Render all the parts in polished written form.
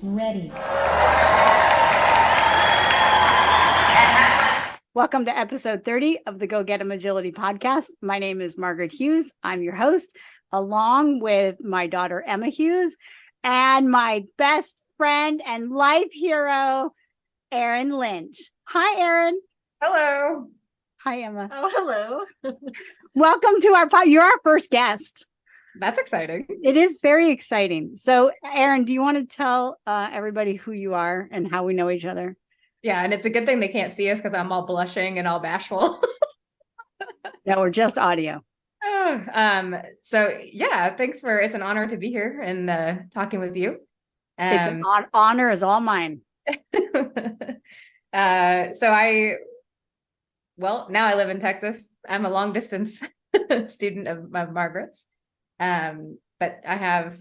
Ready. Welcome to episode 30 of the Go Get 'em Agility podcast. My name is Margaret Hughes. I'm your host, along with my daughter, Emma Hughes, and my best friend and life hero, Erin Lynch. Hi, Erin. Hello. Hi, Emma. Oh, hello. Welcome to our pod. You're our first guest. That's exciting. It is very exciting. So, Erin, do you want to tell everybody who you are and how we know each other? Yeah, and it's a good thing they can't see us because I'm all blushing and all bashful. No, we're just audio. So yeah, it's an honor to be here and talking with you. It's an honor is all mine. Now I live in Texas. I'm a long distance student of Margaret's. But I have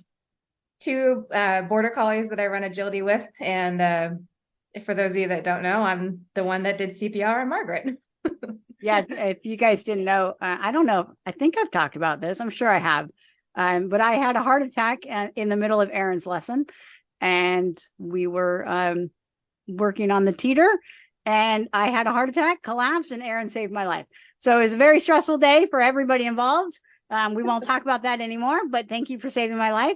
two border collies that I run agility with. And for those of you that don't know, I'm the one that did CPR on Margaret. Yeah, if you guys didn't know, I don't know. I think I've talked about this. I'm sure I have. But I had a heart attack in the middle of Erin's lesson, and we were working on the teeter, and I had a heart attack, collapsed, and Erin saved my life. So it was a very stressful day for everybody involved. We won't talk about that anymore, but thank you for saving my life.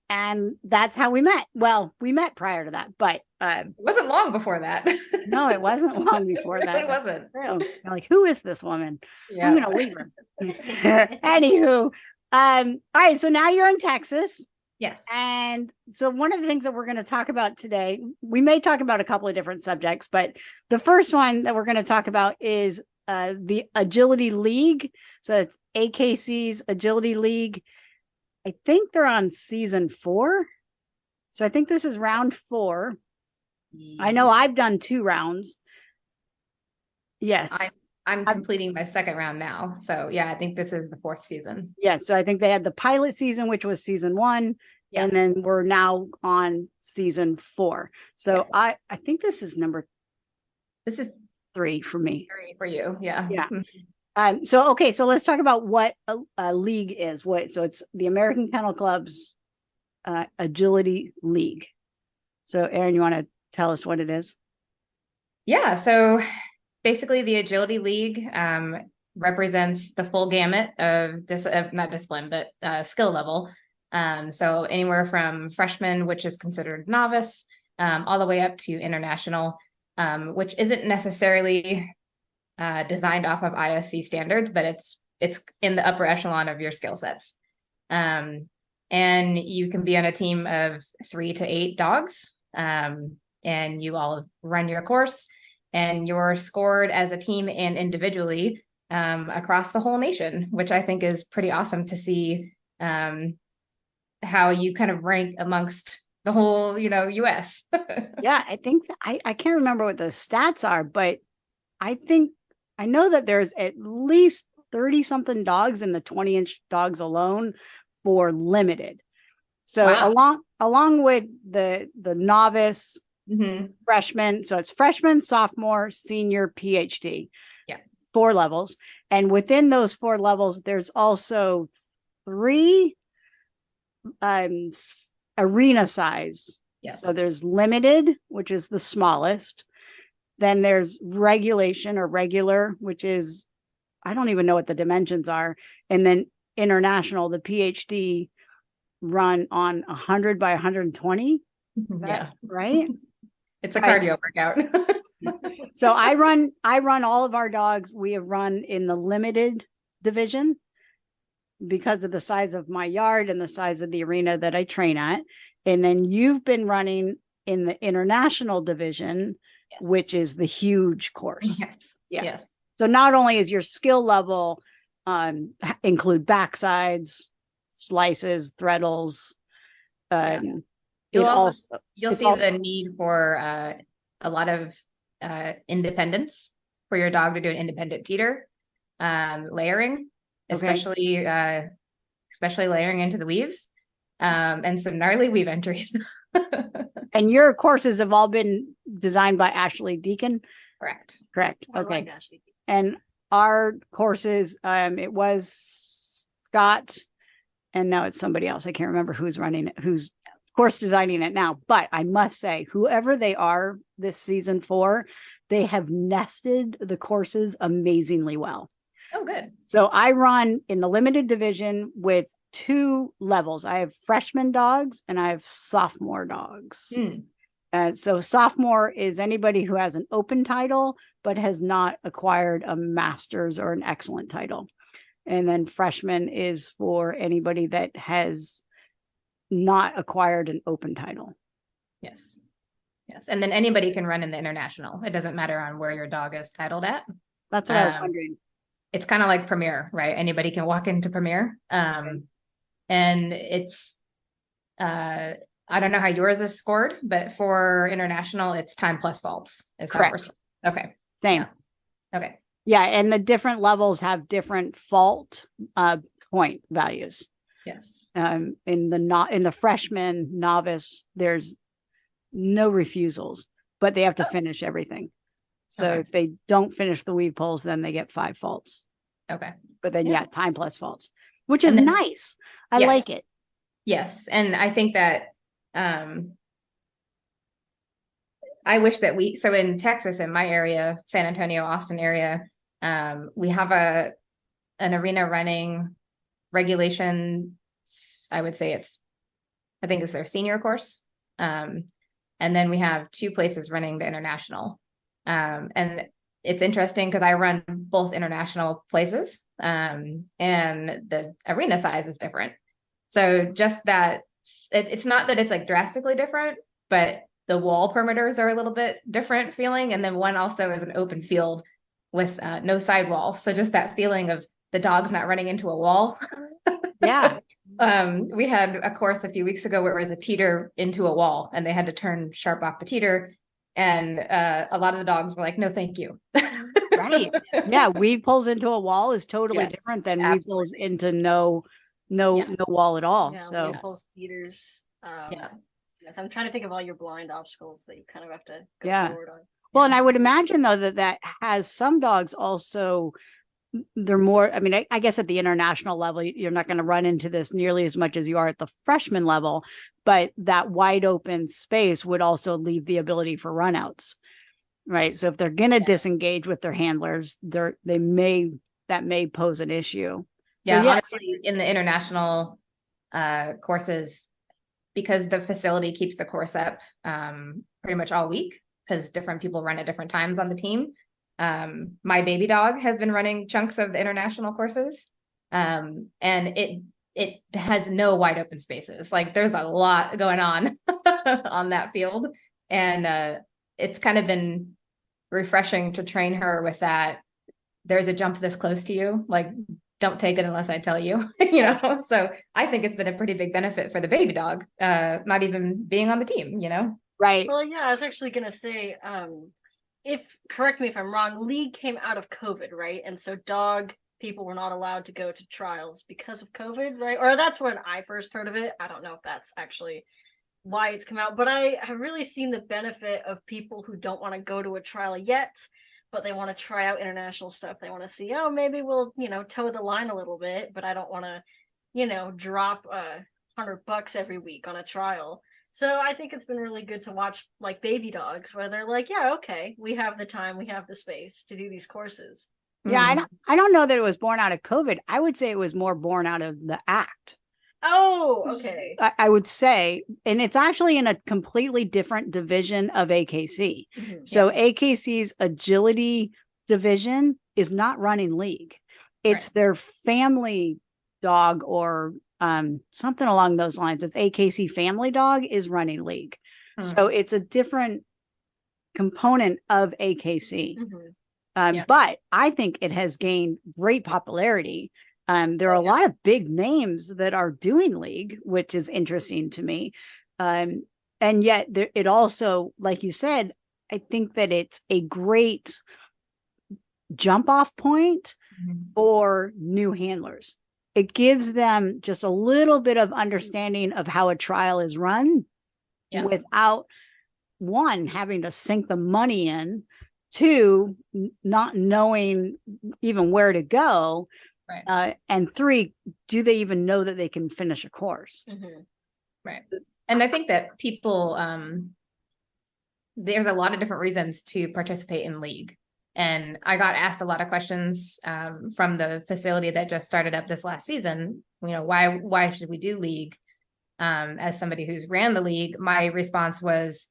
And that's how we met. Well, we met prior to that, but it wasn't long before that. No, it wasn't long before that. It wasn't. True. You're like, who is this woman? Yeah. I'm gonna leave her. Anywho, all right. So now you're in Texas. Yes. And so one of the things that we're going to talk about today, we may talk about a couple of different subjects, but the first one that we're going to talk about is the Agility League. So it's AKC's Agility League. I think they're on season 4. So I think this is round 4. I know I've done 2 rounds. Yes. I'm completing my second round now. So yeah, I think this is the 4th season. Yes. So I think they had the pilot season, which was season 1. Yeah. And then we're now on season 4. So yes. I think this is 3 for me. 3 for you. Yeah. Yeah. So let's talk about what a league is. So it's the American Kennel Club's Agility League. So Erin, you want to tell us what it is? Yeah. So basically the Agility League represents the full gamut of not discipline, but skill level. So anywhere from freshman, which is considered novice, all the way up to international, which isn't necessarily designed off of ISC standards, but it's in the upper echelon of your skill sets. And you can be on a team of 3 to 8 dogs, and you all run your course, and you're scored as a team and individually across the whole nation, which I think is pretty awesome to see how you kind of rank amongst the whole, US. Yeah, I think I can't remember what the stats are, but I know that there's at least 30 something dogs in the 20-inch dogs alone for limited. So wow. along with the novice, freshman, so it's freshman, sophomore, senior, PhD. Yeah. 4 levels. And within those 4 levels, there's also 3 arena size. Yes. So there's limited, which is the smallest. Then there's regulation or regular, which is, I don't even know what the dimensions are. And then international, the PhD run on 100 by 120. Is that right? It's a cardio workout. So I run all of our dogs. We have run in the limited division because of the size of my yard and the size of the arena that I train at. And then you've been running in the international division, yes, which is the huge course. Yes. Yeah. Yes. So not only is your skill level include backsides, slices, threadles, you'll see the need for a lot of independence for your dog to do an independent teeter, layering, especially layering into the weaves, and some gnarly weave entries. And your courses have all been designed by Ashley Deacon? Correct. Okay. Like and our courses, it was Scott, and now it's somebody else. I can't remember who's running it, who's course designing it now. But I must say, whoever they are this season 4, they have nested the courses amazingly well. Oh, good. So I run in the limited division with 2 levels. I have freshman dogs and I have sophomore dogs. So sophomore is anybody who has an open title but has not acquired a master's or an excellent title. And then freshman is for anybody that has not acquired an open title. Yes. Yes. And then anybody can run in the international. It doesn't matter on where your dog is titled at. That's what I was wondering. It's kind of like Premier, right? Anybody can walk into Premier. And it's, I don't know how yours is scored, but for international, it's time plus faults. Is correct. Okay. Same. Yeah. Okay. Yeah. And the different levels have different fault point values. Yes. In the freshman novice, there's no refusals, but they have to finish everything. So if they don't finish the weave poles, then they get 5 faults. Okay. But then time plus faults, which is nice. I like it. Yes. And I think that I wish that so in Texas, in my area, San Antonio, Austin area, we have an arena running regulation. I would say I think it's their senior course. And then we have 2 places running the international. And it's interesting because I run both international places, and the arena size is different. So just that it's not that it's like drastically different, but the wall perimeters are a little bit different feeling. And then one also is an open field with no sidewall. So just that feeling of the dog's not running into a wall. Yeah. We had a course a few weeks ago where it was a teeter into a wall and they had to turn sharp off the teeter. And a lot of the dogs were like, no, thank you. Right. Yeah. Weave poles into a wall is totally different than weave poles into no wall at all. Yeah, so weave poles, teeters. So I'm trying to think of all your blind obstacles that you kind of have to go forward on. Well, and I would imagine though that has some dogs also, they're more, I mean, I guess at the international level, you're not going to run into this nearly as much as you are at the freshman level, but that wide open space would also leave the ability for runouts, right? So if they're going to disengage with their handlers, that may pose an issue. Yeah, so honestly, in the international courses, because the facility keeps the course up pretty much all week, because different people run at different times on the team. My baby dog has been running chunks of the international courses, and it has no wide open spaces. Like there's a lot going on on that field, and it's kind of been refreshing to train her with that. There's a jump this close to you, like don't take it unless I tell you, So I think it's been a pretty big benefit for the baby dog, not even being on the team, Right. Well, yeah, I was actually gonna say, correct me if I'm wrong, league came out of COVID, right? And so dog people were not allowed to go to trials because of COVID, right? Or that's when I first heard of it. I don't know if that's actually why it's come out, but I have really seen the benefit of people who don't want to go to a trial yet, but they want to try out international stuff. They want to see, maybe we'll, toe the line a little bit, but I don't want to, drop $100 every week on a trial. So I think it's been really good to watch like baby dogs where they're like, yeah, okay, we have the time, we have the space to do these courses. Yeah, I don't know that it was born out of COVID. I would say it was more born out of the act. Oh, okay. I would say, and it's actually in a completely different division of AKC. Mm-hmm. So AKC's agility division is not running league. It's their family dog or something along those lines. It's AKC family dog is running league. Mm-hmm. So it's a different component of AKC. Mm-hmm. But I think it has gained great popularity. There are a lot of big names that are doing league, which is interesting to me. And yet it also, like you said, I think that it's a great jump off point for new handlers. It gives them just a little bit of understanding of how a trial is run without, one, having to sink the money in, two, not knowing even where to go. Right. And three, do they even know that they can finish a course? Mm-hmm. Right. And I think that people, there's a lot of different reasons to participate in league. And I got asked a lot of questions from the facility that just started up this last season. Why should we do league? As somebody who's ran the league, my response was,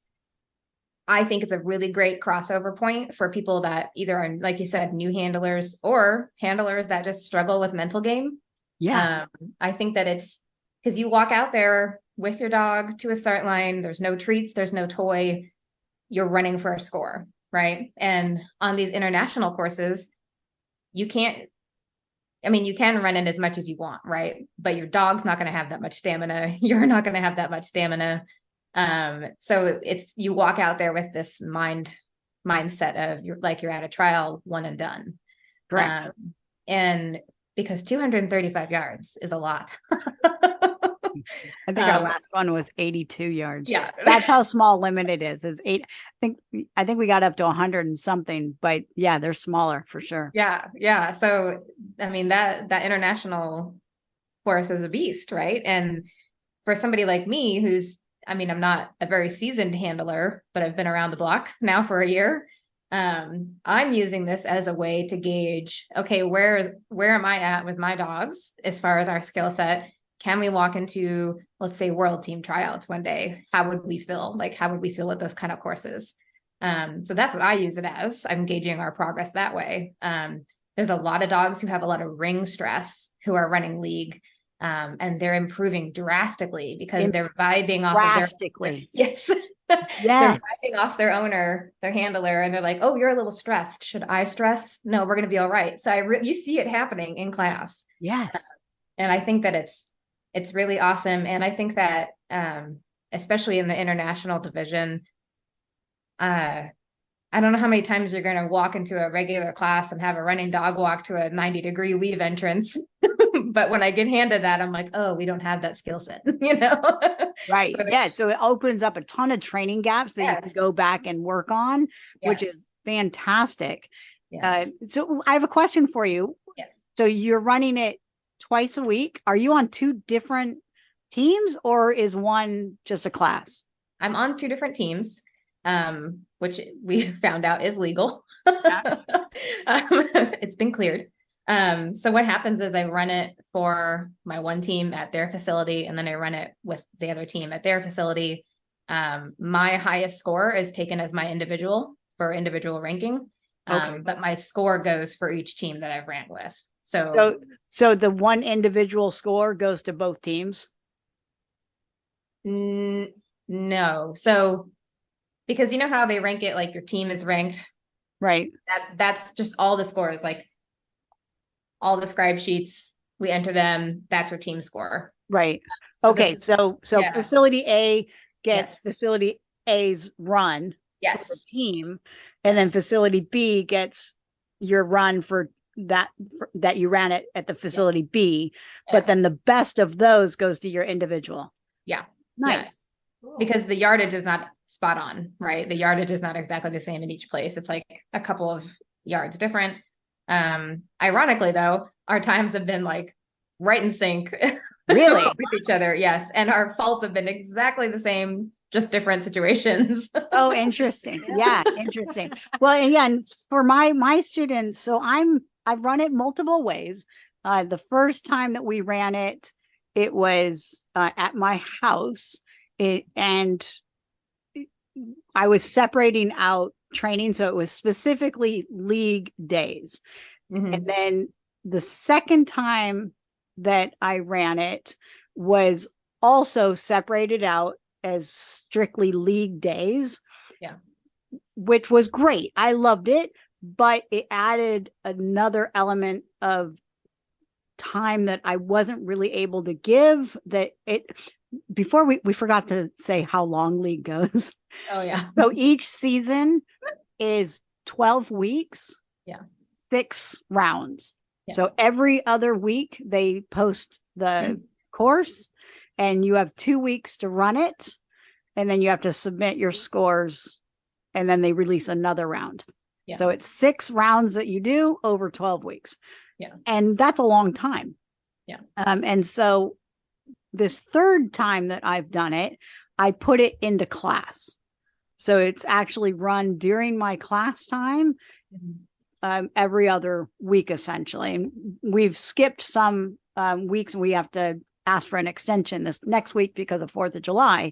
I think it's a really great crossover point for people that either are, like you said, new handlers or handlers that just struggle with mental game. Yeah. I think that it's because you walk out there with your dog to a start line, there's no treats, there's no toy, you're running for a score, right? And on these international courses, you can run in as much as you want, right? But your dog's not going to have that much stamina. You're not going to have that much stamina. So you walk out there with this mindset of you're at a trial, one and done. Correct. And because 235 yards is a lot. I think our last one was 82 yards. Yeah. That's how small limit it is 8. I think we got up to 100 and something, but yeah, they're smaller for sure. Yeah. So, I mean, that international course is a beast, right? And for somebody like me, I'm not a very seasoned handler, but I've been around the block now for a year. I'm using this as a way to gauge, okay, where am I at with my dogs as far as our skill set? Can we walk into, let's say, world team tryouts one day? How would we feel? How would we feel at those kind of courses? So that's what I use it as. I'm gauging our progress that way. There's a lot of dogs who have a lot of ring stress who are running league, and they're improving drastically because they're vibing off drastically. Yes. Yes. They're vibing off their owner, their handler, and they're like, "Oh, you're a little stressed. Should I stress? No, we're going to be all right." So you see it happening in class. Yes. And I think that it's really awesome. And I think that, especially in the international division, I don't know how many times you're going to walk into a regular class and have a running dog walk to a 90-degree weave entrance. But when I get handed that, I'm like, oh, we don't have that skill set, Right. So it opens up a ton of training gaps that you can go back and work on, which is fantastic. Yes. So I have a question for you. Yes. So you're running it twice a week. Are you on 2 different teams or is one just a class? I'm on 2 different teams, which we found out is legal. Yeah. It's been cleared. So what happens is I run it for my one team at their facility, and then I run it with the other team at their facility. My highest score is taken as my individual for individual ranking. But my score goes for each team that I've ran with. So the one individual score goes to both teams? No. So because you know how they rank it, like your team is ranked, right? That's just all the scores, like all the scribe sheets, we enter them, that's your team score. Right. Okay. So facility A gets facility A's run for the team, and then facility B gets your run for that you ran it at the facility B, but then the best of those goes to your individual. Yeah. Nice. Yeah. Because the yardage is not spot on, right? The yardage is not exactly the same in each place. It's like a couple of yards different. Ironically though, our times have been like right in sync. Really? With each other. Yes. And our faults have been exactly the same, just different situations. Oh, interesting. Yeah. Interesting. Well, and for my students, so I've run it multiple ways. The first time that we ran it, it was at my house, and I was separating out training. So it was specifically league days. Mm-hmm. And then the second time that I ran it was also separated out as strictly league days. Yeah. Which was great. I loved it, but it added another element of time that I wasn't really able to give. Before we forgot to say how long league goes. Oh yeah. So each season is 12 weeks. Yeah. 6 rounds. Yeah. So every other week they post the course, and you have 2 weeks to run it, and then you have to submit your scores, and then they release another round. Yeah. So it's 6 rounds that you do over 12 weeks. Yeah. And that's a long time. Yeah. And so this third time that I've done it I put it into class. So it's actually run during my class time, every other week, essentially. And we've skipped some weeks, and we have to ask for an extension this next week because of 4th of July.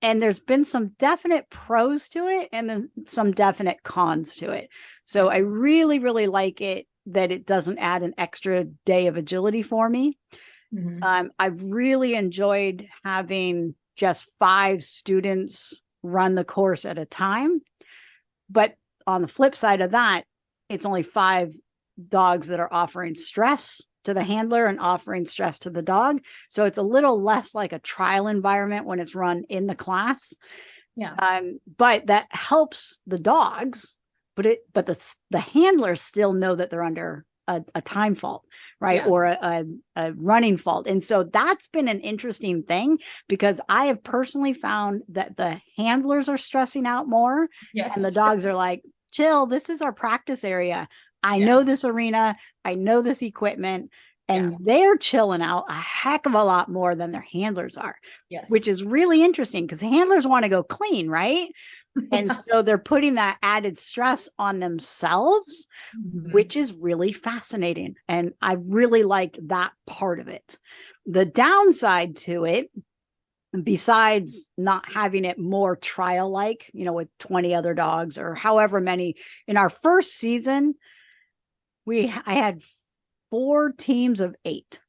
And there's been some definite pros to it and then some definite cons to it. So I really, really like it that it doesn't add an extra day of agility for me. I've really enjoyed having just 5 students run the course at a time. But on the flip side of that, it's only 5 dogs that are offering stress to the handler and offering stress to the dog. So it's a little less like a trial environment when it's run in the class. But that helps the dogs, but the handlers still know that they're under a time fault, right? Or a running fault. And so that's been an interesting thing, because I have personally found that the handlers are stressing out more, and the dogs are like, chill, this is our practice area. I know this arena, I know this equipment, and they're chilling out a heck of a lot more than their handlers are, which is really interesting because handlers want to go clean, right? And so they're putting that added stress on themselves, which is really fascinating. And I really like that part of it. The downside to it, besides not having it more trial like, with 20 other dogs or however many in our first season, I had 4 teams of 8,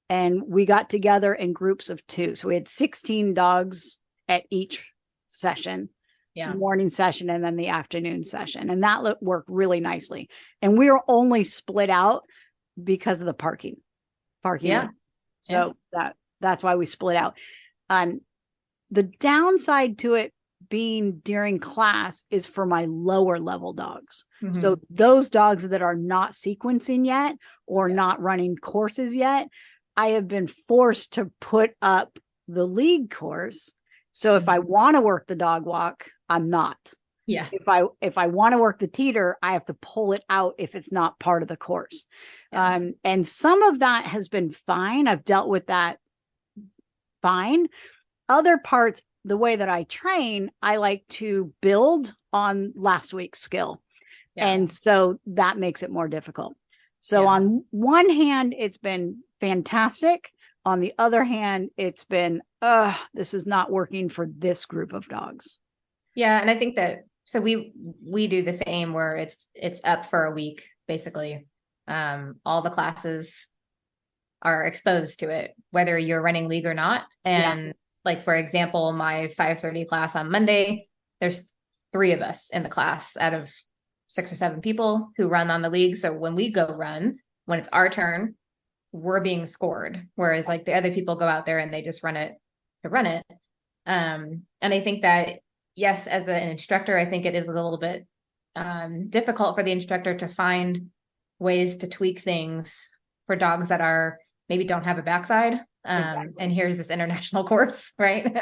and we got together in groups of 2. So we had 16 dogs at each session, morning session, and then the afternoon session. And that worked really nicely. And we were only split out because of the parking. So that's why we split out. The downside to it being during class is for my lower level dogs. So those dogs that are not sequencing yet or not running courses yet, I have been forced to put up the league course. So if I want to work the dog walk, I'm not. If I want to work the teeter, I have to pull it out if it's not part of the course. And some of that has been fine. I've dealt with that fine. Other parts, the way that I train, I like to build on last week's skill. And so that makes it more difficult. So on one hand, it's been fantastic. On the other hand, it's been, this is not working for this group of dogs. And I think that, so we do the same where it's up for a week, basically. All the classes are exposed to it, whether you're running league or not. And like, for example, my 5:30 class on Monday, there's 3 of us in the class out of 6 or 7 people who run on the league. So when we go run, when it's our turn, we're being scored. Whereas like the other people go out there and they just run it to run it. And I think that, yes, as an instructor, I think it is a little bit difficult for the instructor to find ways to tweak things for dogs that are maybe don't have a backside. And here's this international course, right?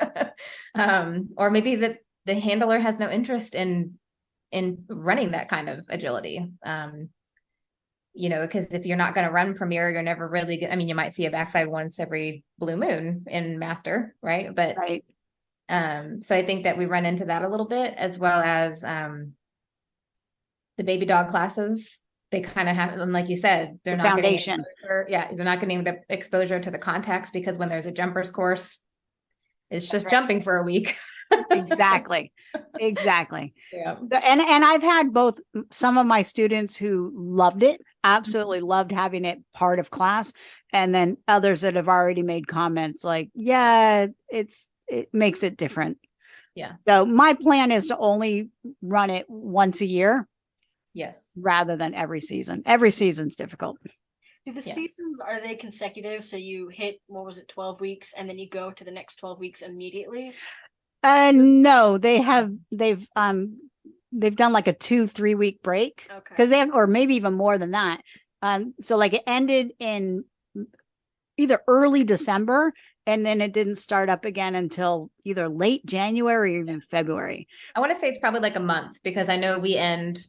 Or maybe the handler has no interest in running that kind of agility. Because if you're not going to run Premier, you're never really good. I mean, you might see a backside once every blue moon in Master, right? But so I think that we run into that a little bit, as well as the baby dog classes. They kind of have, and like you said, they're not getting exposure. They're not getting the exposure to the contacts, because when there's a jumpers course, it's just jumping for a week. Exactly. And I've had both, some of my students who loved it, absolutely loved having it part of class, and then others that have already made comments like, it makes it different. So my plan is to only run it once a year. Rather than every season. Every season's difficult. Do the seasons, are they consecutive? So you hit, 12 weeks, and then you go to the next 12 weeks immediately? No, they've done like a 2-3 week break, because they have, or maybe even more than that. So like it ended in either early December, and then it didn't start up again until either late January or even February. I want to say it's probably like a month, because I know we end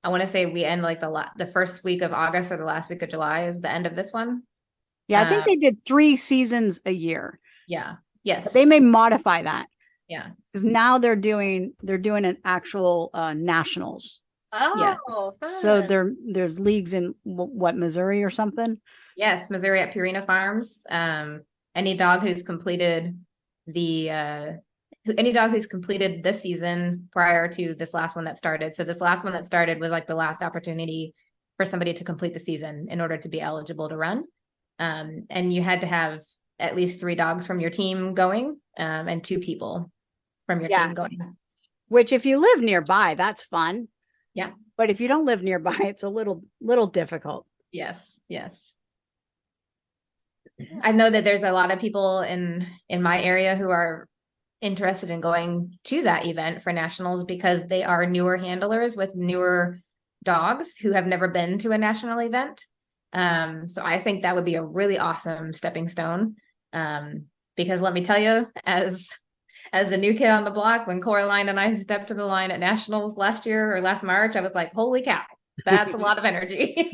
like the first week of August, or the last week of July is the end of this one. I think they did 3 seasons a year. Yes. They may modify that. Yeah. Because now they're doing an actual nationals. Oh, Yes. fun. So there's leagues in what, Missouri or something? Yes, Missouri at Purina Farms. Any dog who's completed any dog who's completed this season prior to this last one that started. So this last one that started was like the last opportunity for somebody to complete the season in order to be eligible to run. And you had to have at least 3 dogs from your team going, and 2 people from your team going. Which if you live nearby, that's fun. Yeah. But if you don't live nearby, it's a little difficult. Yes. I know that there's a lot of people in my area who are interested in going to that event for nationals because they are newer handlers with newer dogs who have never been to a national event. So I think that would be a really awesome stepping stone. Because let me tell you, as a new kid on the block, when Coraline and I stepped to the line at nationals last year or last March, I was like, holy cow, that's a lot of energy.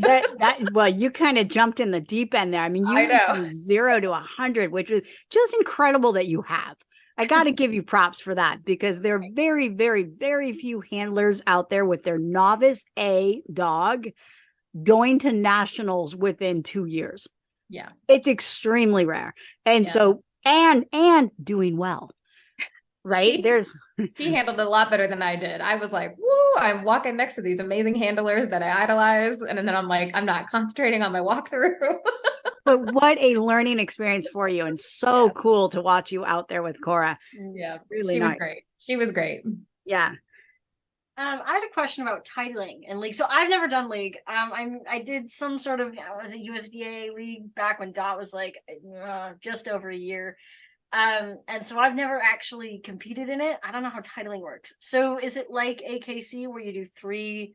Well, you kind of jumped in the deep end there. I mean, you went from 0 to 100, which is just incredible that you have. I got to give you props for that because there are very, very, very few handlers out there with their novice A dog going to nationals within 2 years. Yeah. It's extremely rare. And so, and doing well. Right. She handled it a lot better than I did. I was like, woo, I'm walking next to these amazing handlers that I idolize. And then I'm like, I'm not concentrating on my walkthrough. But what a learning experience for you. And so cool to watch you out there with Cora. Yeah. Really She nice. was great. She was great. Yeah. I had a question about titling and league. So I've never done league. I did some sort of was a USDA league back when Dot was like just over a year. And so I've never actually competed in it. I don't know how titling works. So is it like AKC where you do 3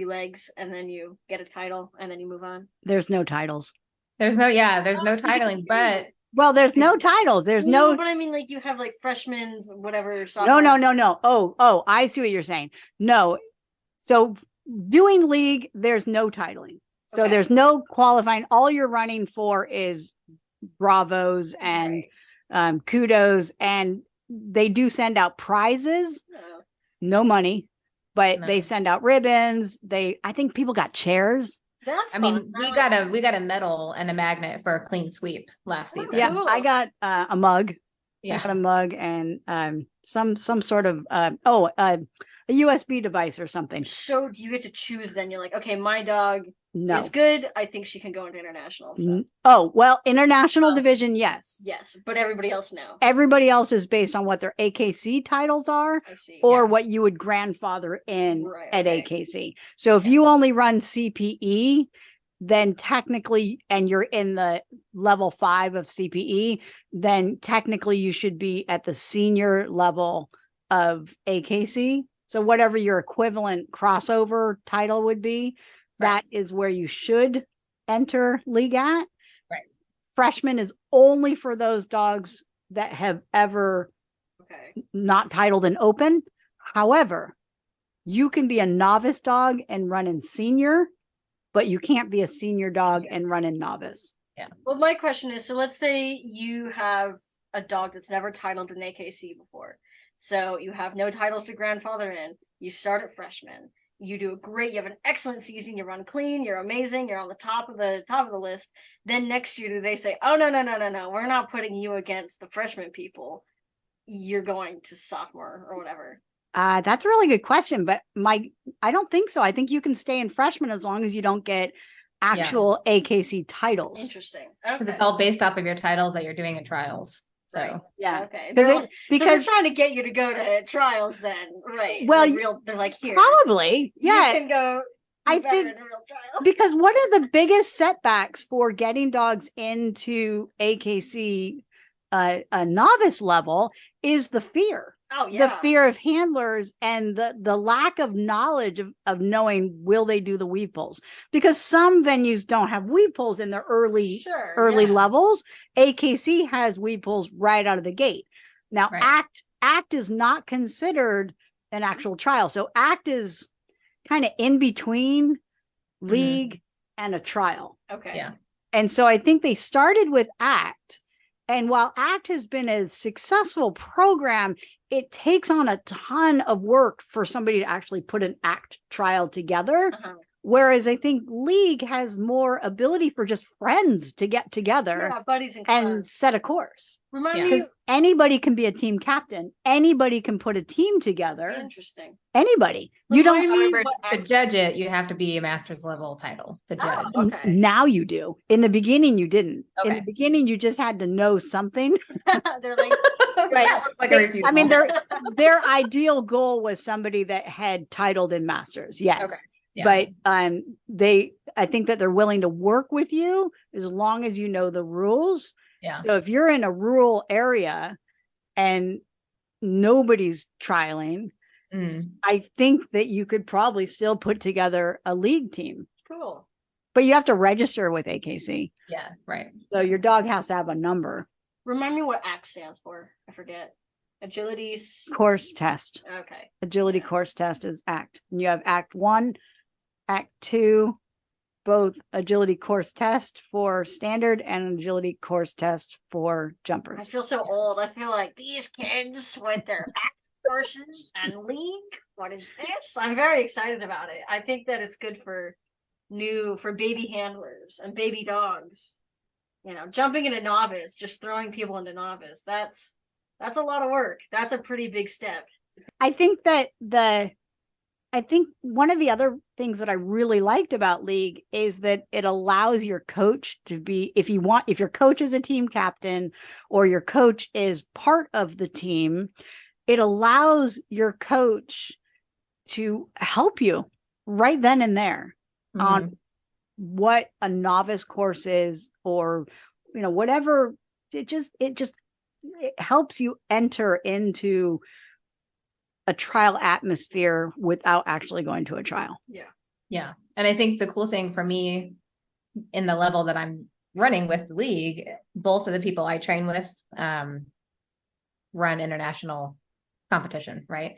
legs and then you get a title and then you move on? There's no titles. There's no titling, but well, there's no titles. There's no, but I mean, like you have like freshmen, whatever. No. Oh, I see what you're saying. No. So doing league, there's no titling. So there's no qualifying. All you're running for is bravos and kudos, and they do send out prizes. No money, but they send out ribbons. I think people got chairs. That's fun. I mean, we got a medal and a magnet for a clean sweep last season. Yeah, cool. I got a mug. Yeah, I got a mug and some sort of a USB device or something. So do you get to choose then? You're like, okay, my dog is good. I think she can go into international. So. Oh, well, international division, yes. Yes, but everybody else, no. Everybody else is based on what their AKC titles are or what you would grandfather in at AKC. So if you only run CPE, then technically, and you're in the level 5 of CPE, then technically you should be at the senior level of AKC. So whatever your equivalent crossover title would be, that is where you should enter league at. Right. Freshman is only for those dogs that have ever not titled and open. However, you can be a novice dog and run in senior, but you can't be a senior dog and run in novice. Yeah. Well, my question is, so let's say you have a dog that's never titled an AKC before. So you have no titles to grandfather in. You start at freshman. You do you have an excellent season. You run clean. You're amazing. You're on the top of the list. Then next year, do they say, "Oh no, we're not putting you against the freshman people. You're going to sophomore or whatever." That's a really good question, but I don't think so. I think you can stay in freshman as long as you don't get actual AKC titles. Interesting. Because it's all based off of your titles that you're doing in trials. So okay, because so they're trying to get you to go to trials, then right? Well, they're like here, probably, yeah. You can go. I think in a real trial. Because one of the biggest setbacks for getting dogs into AKC, a novice level, is the fear. Oh yeah, the fear of handlers and the lack of knowledge of knowing will they do the weave pulls, because some venues don't have weave pulls in their early levels. AKC has weave pulls right out of the gate. Now ACT is not considered an actual trial, so ACT is kind of in between league and a trial. Okay. Yeah. And so I think they started with ACT And while ACT has been a successful program, it takes on a ton of work for somebody to actually put an ACT trial together. Uh-huh. Whereas I think League has more ability for just friends to get together, Yeah, buddies and and set a course. Remind me. Because anybody can be a team captain. Anybody can put a team together. Interesting. Anybody. You don't. However, to judge it, you have to be a master's level title to judge. Oh, okay. Now you do. In the beginning, you didn't. Okay. In the beginning, you just had to know something. They're like, Right. That looks like a refusal. I mean, their ideal goal was somebody that had titled in masters. Yes. Okay. Yeah. But I think that they're willing to work with you as long as you know the rules. Yeah. So if you're in a rural area and nobody's trialing, I think that you could probably still put together a league team. cool. But you have to register with AKC. Yeah, right. So your dog has to have a number. Remind me what ACT stands for. I forget. Agility Course test. Okay. Agility course test is ACT. And you have ACT 1, ACT 2, both agility course test for standard and agility course test for jumpers. I feel so old. I feel like these kids with their ACT courses and league. What is this? I'm very excited about it. I think that it's good for baby handlers and baby dogs. You know, jumping into novice, just throwing people into novice. That's a lot of work. That's a pretty big step. I think one of the other things that I really liked about League is that it allows your coach to be, if your coach is a team captain or your coach is part of the team, it allows your coach to help you right then and there on what a novice course is, or, whatever. It helps you enter into a trial atmosphere without actually going to a trial. Yeah. And I think the cool thing for me in the level that I'm running with the league, both of the people I train with run international competition, right?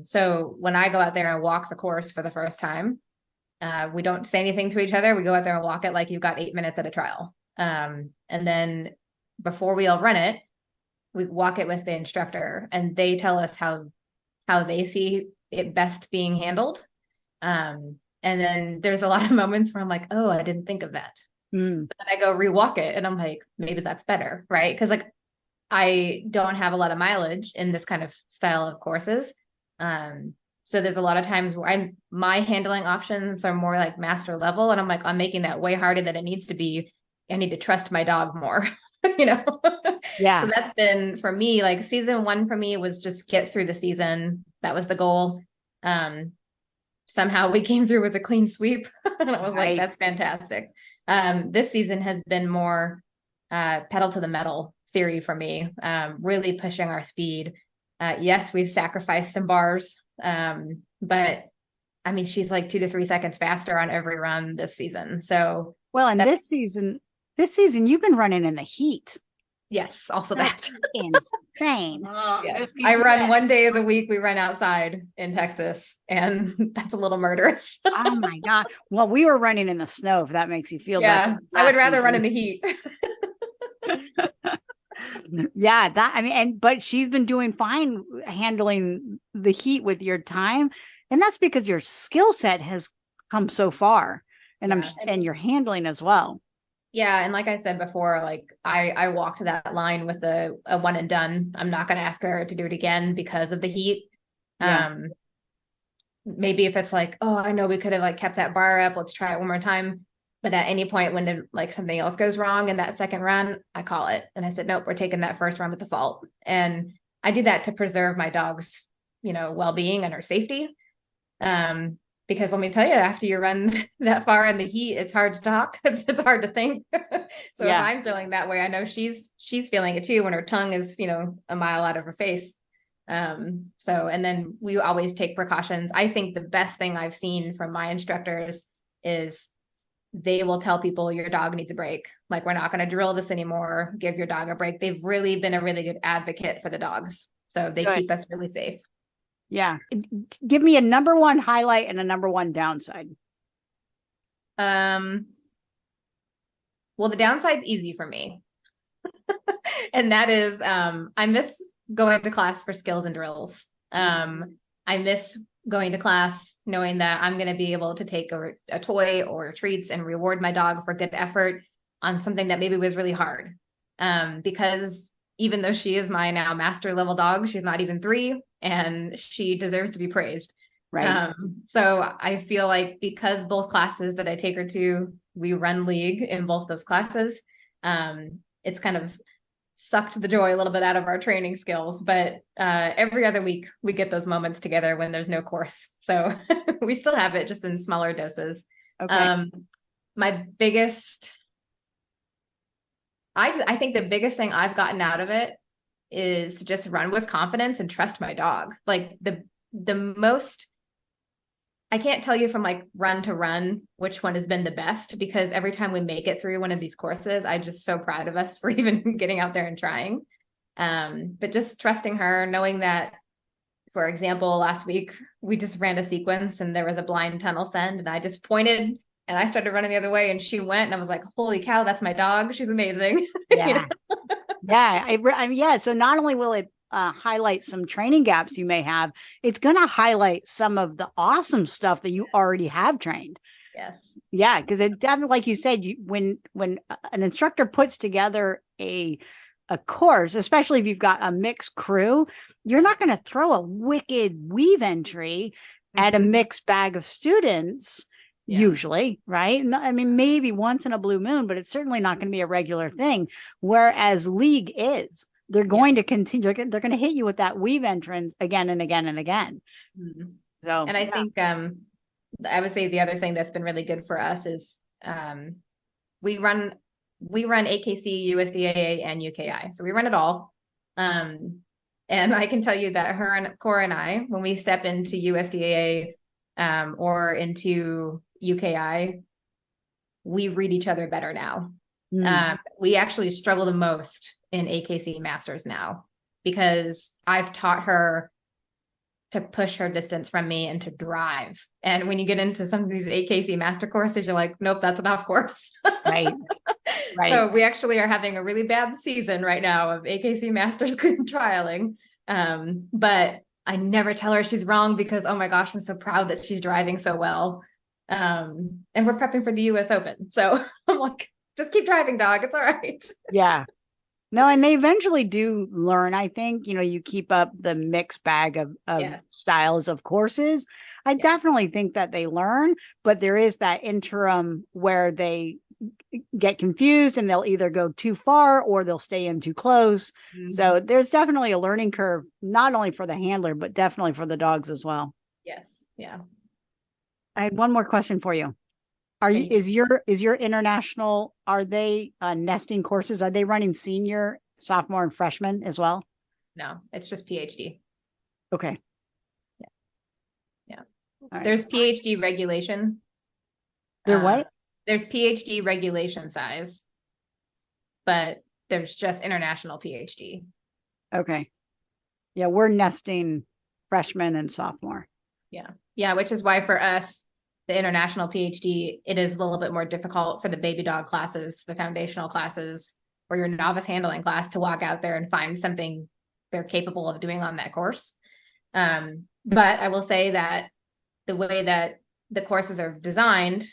So when I go out there and walk the course for the first time, we don't say anything to each other. We go out there and walk it like you've got 8 minutes at a trial. And then before we all run it, we walk it with the instructor, and they tell us how they see it best being handled. And then there's a lot of moments where I'm like, oh, I didn't think of that. But then I go rewalk it and I'm like, maybe that's better, right? Because like I don't have a lot of mileage in this kind of style of courses. So there's a lot of times where my handling options are more like master level, and I'm like, I'm making that way harder than it needs to be. I need to trust my dog more. Yeah. So that's been, for me, like season 1 for me was just get through the season. That was the goal. Somehow we came through with a clean sweep. And I was like, that's fantastic. This season has been more pedal to the metal theory for me, really pushing our speed. Yes, we've sacrificed some bars, but I mean, she's like 2 to 3 seconds faster on every run this season. So this season you've been running in the heat. Yes, also that's insane. Yes. I run 1 day of the week. We run outside in Texas, and that's a little murderous. Oh my God. Well, we were running in the snow, if that makes you feel better. I would rather run in the heat. But she's been doing fine handling the heat with your time. And that's because your skill set has come so far, and your handling as well. Yeah. And like I said before, like I walked that line with a one and done. I'm not going to ask her to do it again because of the heat. Maybe if it's like, oh, I know we could have like kept that bar up, let's try it one more time. But at any point when like something else goes wrong in that second run, I call it. And I said, nope, we're taking that first run with the fault. And I do that to preserve my dog's, well-being and her safety. Because let me tell you, after you run that far in the heat, it's hard to talk. It's hard to think. So if I'm feeling that way, I know she's feeling it too when her tongue is, a mile out of her face. And then we always take precautions. I think the best thing I've seen from my instructors is they will tell people your dog needs a break. Like, we're not going to drill this anymore. Give your dog a break. They've really been a really good advocate for the dogs. So they keep us really safe. Yeah. Give me a number 1 highlight and a number 1 downside. Well, the downside's easy for me. And that is, I miss going to class for skills and drills. I miss going to class knowing that I'm going to be able to take a toy or treats and reward my dog for good effort on something that maybe was really hard. Because even though she is my now master level dog, she's not even 3 and she deserves to be praised. Right. So I feel like because both classes that I take her to, we run league in both those classes, it's kind of sucked the joy a little bit out of our training skills. But every other week we get those moments together when there's no course. So we still have it just in smaller doses. Okay. My biggest, I think the biggest thing I've gotten out of it is to just run with confidence and trust my dog. Like the most, I can't tell you from like run to run which one has been the best, because every time we make it through one of these courses, I'm just so proud of us for even getting out there and trying. But just trusting her, knowing that, for example, last week we just ran a sequence and there was a blind tunnel send and I just pointed and I started running the other way and she went and I was like, holy cow, that's my dog. She's amazing. Yeah. You know? Yeah. I mean, yeah. So not only will it highlight some training gaps you may have, it's going to highlight some of the awesome stuff that you already have trained. Yes. Yeah, because it definitely, like you said, when an instructor puts together a course, especially if you've got a mixed crew, you're not going to throw a wicked weave entry at a mixed bag of students. Yeah. Usually, right? I mean, maybe once in a blue moon, but it's certainly not going to be a regular thing. Whereas league is. They're going to continue. They're going to hit you with that weave entrance again and again and again. So, and I think I would say the other thing that's been really good for us is we run AKC, USDAA, and UKI. So we run it all. And I can tell you that her and Cora and I, when we step into USDAA or into UKI, we read each other better now. We actually struggle the most in AKC Masters now because I've taught her to push her distance from me and to drive. And when you get into some of these AKC Master courses, you're like, nope, that's an off course. Right. Right. So we actually are having a really bad season right now of AKC Masters trialing. But I never tell her she's wrong because, oh my gosh, I'm so proud that she's driving so well. And we're prepping for the US Open. So I'm like, just keep driving, dog. It's all right. Yeah. No, and they eventually do learn. I think, you keep up the mixed bag of yes. styles of courses. I definitely think that they learn, but there is that interim where they get confused and they'll either go too far or they'll stay in too close. So there's definitely a learning curve, not only for the handler, but definitely for the dogs as well. Yes. Yeah. I had one more question for you. Is your international, are they nesting courses? Are they running senior, sophomore, and freshman as well? No, it's just PhD. Okay. Yeah. Right. There's PhD regulation. There what? There's PhD regulation size, but there's just international PhD. Okay. Yeah, we're nesting freshman and sophomore. Yeah. Yeah, which is why for us, the international PhD, it is a little bit more difficult for the baby dog classes, the foundational classes, or your novice handling class to walk out there and find something they're capable of doing on that course. But I will say that the way that the courses are designed,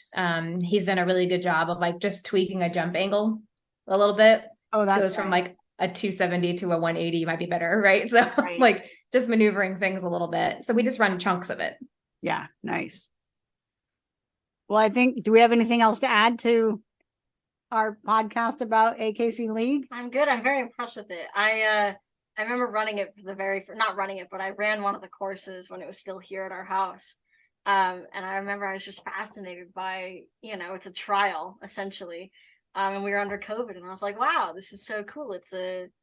he's done a really good job of like just tweaking a jump angle a little bit. Oh, that goes from like a 270 to a 180 might be better, right? So like just maneuvering things a little bit. So we just run chunks of it. Yeah, nice. Well, I think, do we have anything else to add to our podcast about AKC League? I'm good. I'm very impressed with it. I remember running it not running it, but I ran one of the courses when it was still here at our house. And I remember I was just fascinated by, it's a trial essentially. And we were under COVID and I was like, wow, this is so cool.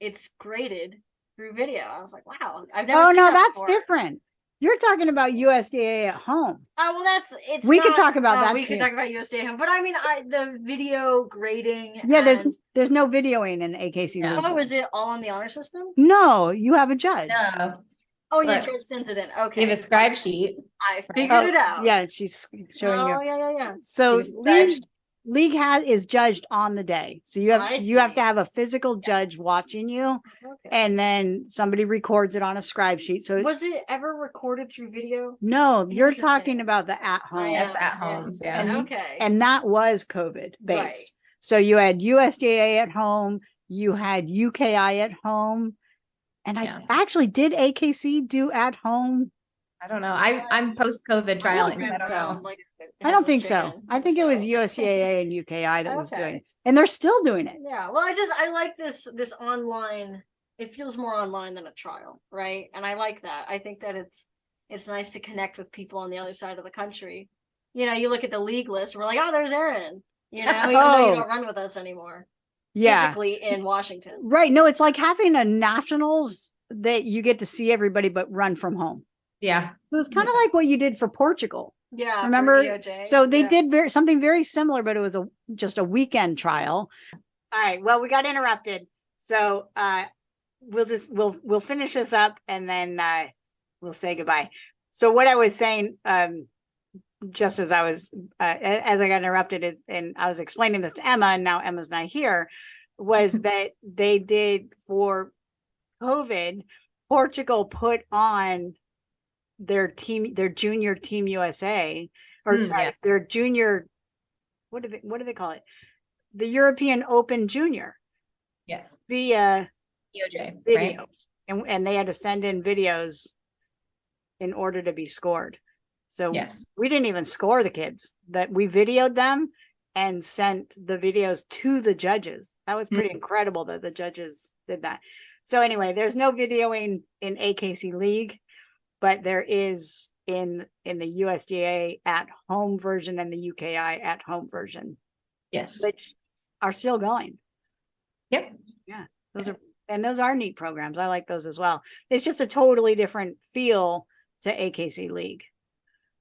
It's graded through video. I was like, wow, I've never seen that that's before. different. You're talking about USDA at home. Oh, well, we could talk about that. We could talk about USDA at home, but I mean, the video grading. Yeah, there's no videoing in AKC. No. Oh, is it all on the honor system? No, you have a judge. No. Oh, yeah, Judge sends it in. Okay. You have a scribe sheet. I figured it out. Yeah, she's showing you. Oh, yeah. So league is judged on the day. So you I have to see. have a physical judge watching you, Okay. and then somebody records it on a scribe sheet. So Was it ever recorded through video? no, you're Interesting. talking about the at I home. That's am. at homes, yeah. And, Okay. and that was COVID based. Right. So you had USDA at home, you had UKI at home, and I Yeah. actually did AKC do at home. I don't know. I'm post-COVID trialing, so I don't so. know. Like, I don't think so. chicken, I think it was so. USDA and UKI that was Okay. doing it. And they're still doing it. Yeah. Well, I like this online. It feels more online than a trial, right? And I like that. I think that it's nice to connect with people on the other side of the country. You know, you look at the league list, and we're like, oh, there's Erin. You know, even though you don't run with us anymore. Yeah. Physically in Washington. Right. No, it's like having a nationals that you get to see everybody but run from home. Yeah. It was kind of like what you did for Portugal. Yeah. Remember? EOJ. So they did something very similar, but it was just a weekend trial. All right. Well, we got interrupted. So we'll finish this up and then we'll say goodbye. So what I was saying, just as I was as I got interrupted and I was explaining this to Emma, and now Emma's not here, was that they did for COVID, Portugal put on their junior team USA, or their junior, what do they call it? The European Open Junior. Yes. Via EOJ, video. Right? And they had to send in videos in order to be scored. So we didn't even score the kids, that we videoed them and sent the videos to the judges. That was pretty incredible that the judges did that. So anyway, there's no videoing in AKC League, but there is in the USDA at home version and the UKI at home version. Yes. Which are still going. Yep. Yeah. Those are neat programs. I like those as well. It's just a totally different feel to AKC League,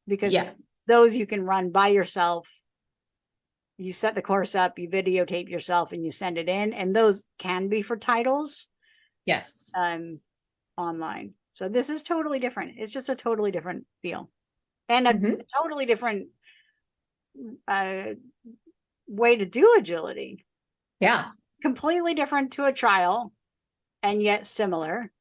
because those you can run by yourself. You set the course up, you videotape yourself, and you send it in. And those can be for titles. Yes. Online. So this is totally different. It's just a totally different feel, and a totally different way to do agility. Yeah. Completely different to a trial, and yet similar,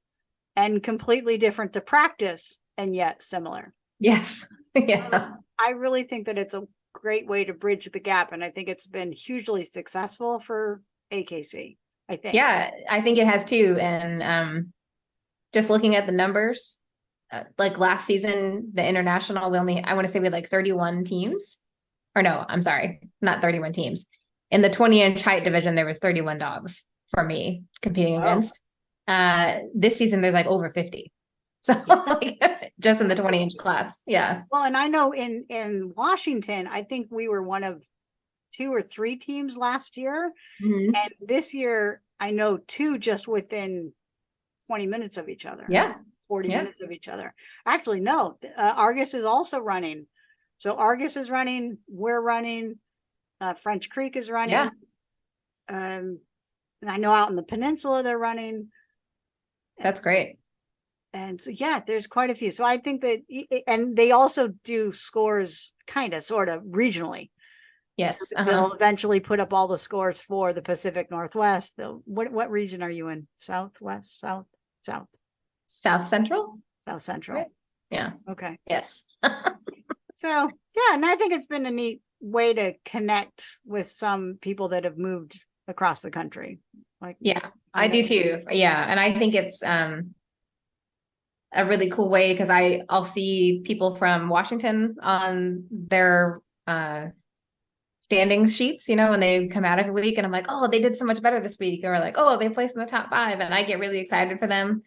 and completely different to practice, and yet similar. Yes. Yeah. I really think that it's a great way to bridge the gap, and I think it's been hugely successful for AKC. I think. Yeah, I think it has too. And just looking at the numbers, like last season, the international, I want to say we had like 31 teams. Or no, I'm sorry, not 31 teams. In the 20-inch height division, there was 31 dogs for me competing against. This season, there's like over 50. So like, just in the 20-inch class. Yeah. Well, and I know in Washington, I think we were one of 2 or 3 teams last year. And this year, I know 2 just within 20 minutes of each other. Yeah. 40 minutes of each other. Actually, no, Argus is also running. So Argus is running, we're running, French Creek is running. Yeah. I know out in the peninsula they're running. That's great. And so, yeah, there's quite a few. So I think that, and they also do scores kind of, sort of regionally. Yes. So they'll eventually put up all the scores for the Pacific Northwest. What region are you in? Southwest, South Central? South Central. Right. Yeah. Okay. Yes. So, yeah, and I think it's been a neat way to connect with some people that have moved across the country. I do too. Yeah. And I think it's a really cool way, because I'll see people from Washington on their standings sheets, when they come out every week, and I'm like, oh, they did so much better this week, or like, oh, they placed in the top 5, and I get really excited for them.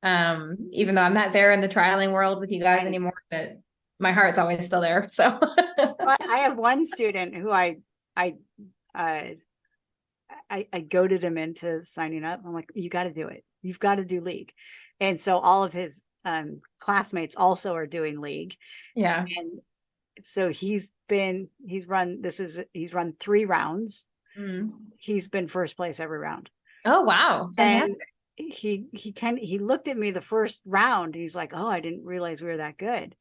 Even though I'm not there in the trialing world with you guys anymore, but my heart's always still there. So I have one student who I goaded him into signing up. I'm like, you got to do it. You've got to do league. And so all of his classmates also are doing league. Yeah. And so he's run 3 rounds. He's been first place every round. Oh, wow. And he looked at me the first round. He's like, oh, I didn't realize we were that good.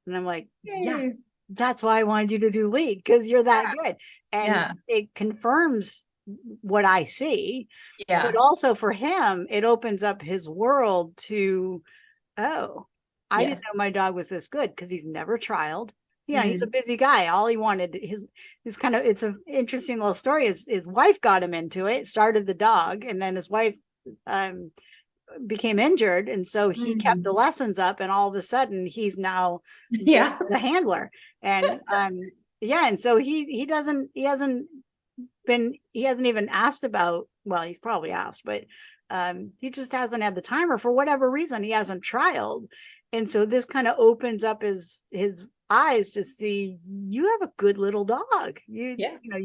And I'm like, yeah, that's why I wanted you to do league, because you're that good. And it confirms what I see. Yeah. But also for him, it opens up his world to, oh, I didn't know my dog was this good, because he's never trialed. Yeah, he's a busy guy. All he wanted, his kind of, it's an interesting little story. His wife got him into it, started the dog, and then his wife became injured, and so he kept the lessons up, and all of a sudden he's now the handler. And and so he hasn't even asked about, well, he's probably asked, but he just hasn't had the time, or for whatever reason he hasn't trialed. And so this kind of opens up his eyes to see, you have a good little dog. You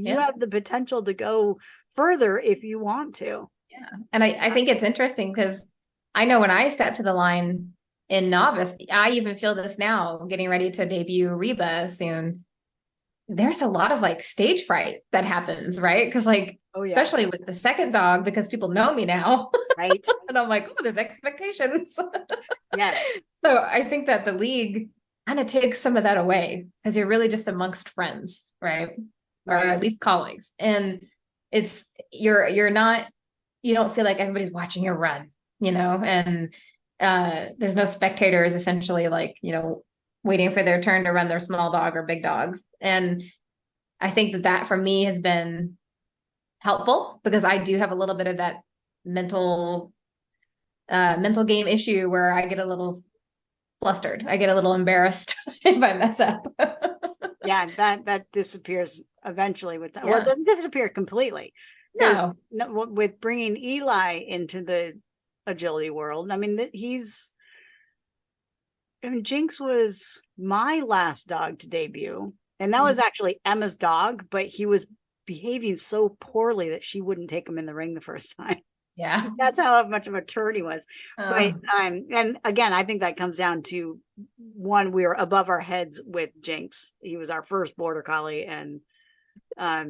have the potential to go further if you want to. Yeah. And I think it's interesting, because I know when I step to the line in novice, I even feel this now, getting ready to debut Reba soon. There's a lot of like stage fright that happens, right? Because especially with the second dog, because people know me now. Right. And I'm like, oh, there's expectations. Yeah. So I think that the league kind of takes some of that away, because you're really just amongst friends, right? Or at least colleagues. And you're not, you don't feel like everybody's watching you run, and there's no spectators essentially, waiting for their turn to run their small dog or big dog. And I think that for me has been helpful, because I do have a little bit of that mental game issue where I get a little flustered. I get a little embarrassed if I mess up. Yeah, that disappears eventually with time. Well, it doesn't disappear completely. No. With bringing Eli into the agility world, I mean, Jinx was my last dog to debut, and that was actually Emma's dog, but he was behaving so poorly that she wouldn't take him in the ring the first time. Yeah. That's how much of a turd he was. But and again, I think that comes down to, one, we were above our heads with Jinx. He was our first border collie, and my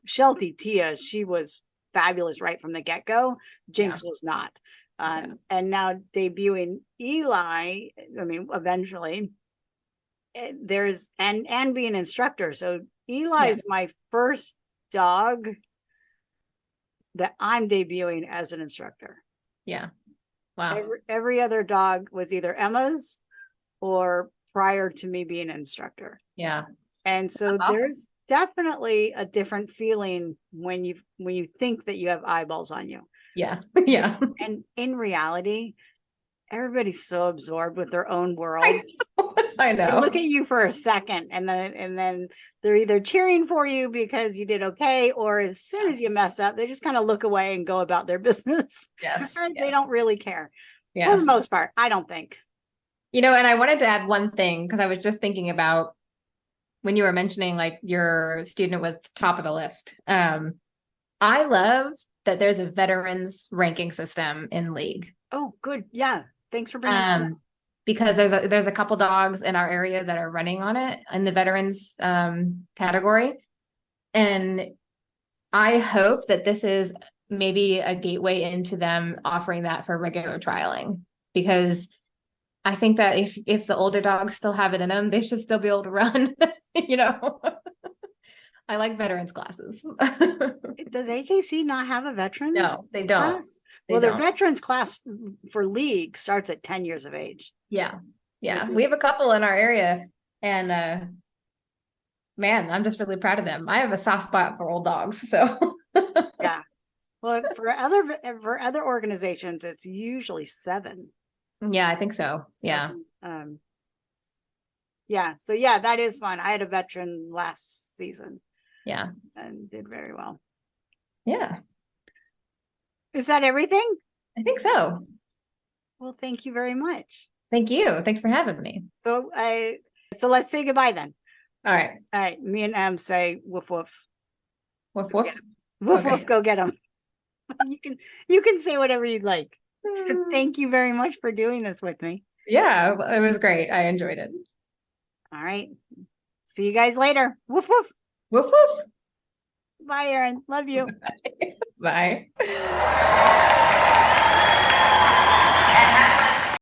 Sheltie Tia, she was fabulous right from the get-go. Jinx was not. And now debuting Eli, I mean, eventually there's and being an instructor. So Eli is my first dog that I'm debuting as an instructor. Yeah. Wow. Every other dog was either Emma's or prior to me being an instructor. Yeah. And so there's definitely a different feeling when you think that you have eyeballs on you. Yeah. Yeah. And in reality, everybody's so absorbed with their own worlds. I know. They look at you for a second, and then they're either cheering for you because you did okay, or as soon as you mess up, they just kind of look away and go about their business. Yes. They don't really care. Yes. For the most part, I don't think. And I wanted to add one thing, because I was just thinking about when you were mentioning like your student was top of the list. I love that there's a veterans ranking system in league. Oh, good. Yeah. Thanks for bringing that up. Because there's a couple dogs in our area that are running on it in the veterans category. And I hope that this is maybe a gateway into them offering that for regular trialing, because I think that if the older dogs still have it in them, they should still be able to run. I like veterans classes. Does AKC not have a veterans? No, they don't. Class? Their veterans class for league starts at 10 years of age. Yeah. Yeah. We have a couple in our area, and man, I'm just really proud of them. I have a soft spot for old dogs. So yeah. Well, for other organizations, it's usually 7. Yeah, I think so. Yeah. Yeah. So yeah, that is fun. I had a veteran last season. Yeah. And did very well. Yeah. Is that everything? I think so. Well, thank you very much. Thank you. Thanks for having me. So let's say goodbye then. All right. All right. Me and Em say woof woof. Woof woof. Woof woof. Go get them. You can say whatever you'd like. Thank you very much for doing this with me. Yeah, it was great. I enjoyed it. All right. See you guys later. Woof woof. Woof woof. Bye, Erin. Love you. Bye.